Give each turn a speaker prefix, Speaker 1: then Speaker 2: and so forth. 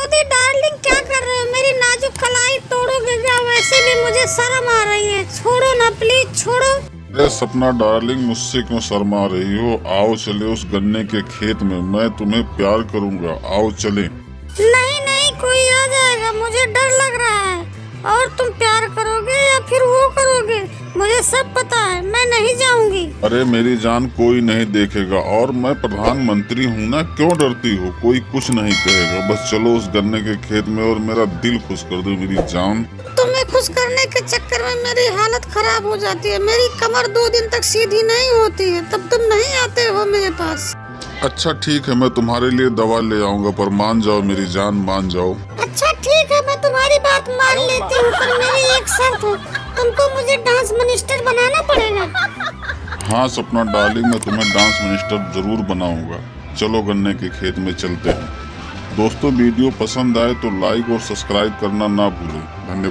Speaker 1: Modi darling क्या कर रहे हो? मेरी नाजुक कलाई तोड़ोगे क्या? वैसे भी मुझे शर्म आ रही है, छोड़ो ना प्लीज, छोड़ो।
Speaker 2: अरे सपना डार्लिंग, मुझसे क्यों शर्मा रही हो? आओ चले उस गन्ने के खेत में, मैं तुम्हें प्यार करूंगा, आओ चले।
Speaker 1: नहीं नहीं, कोई आ जाएगा, मुझे डर लग रहा है। और तुम प्यार करोगे या फिर वो करोगे, मुझे सब पता है, मैं नहीं जाऊंगी।
Speaker 2: अरे मेरी जान, कोई नहीं देखेगा और मैं प्रधानमंत्री हूँ ना, क्यों डरती हो? कोई कुछ नहीं कहेगा, बस चलो उस गन्ने के खेत में और मेरा दिल खुश कर दो मेरी जान।
Speaker 1: तुम्हें खुश करने के चक्कर में मेरी हालत खराब हो जाती है, मेरी कमर 2 दिन तक सीधी नहीं होती है, तब तुम नहीं आते हो मेरे पास।
Speaker 2: अच्छा ठीक है, मैं तुम्हारे लिए दवा ले आऊंगा, पर मान जाओ मेरी जान, मान जाओ।
Speaker 1: अच्छा ठीक है, मैं तुम्हारी बात मान लेती हूँ, पर मेरी एक शर्त है, तुमको मुझे डांस मिनिस्टर बनाना पड़ेगा।
Speaker 2: हाँ सपना डार्लिंग, मैं तुम्हें डांस मिनिस्टर जरूर बनाऊंगा। चलो गन्ने के खेत में चलते हैं। दोस्तों वीडियो पसंद आए तो लाइक और सब्सक्राइब करना ना भूलें। धन्यवाद।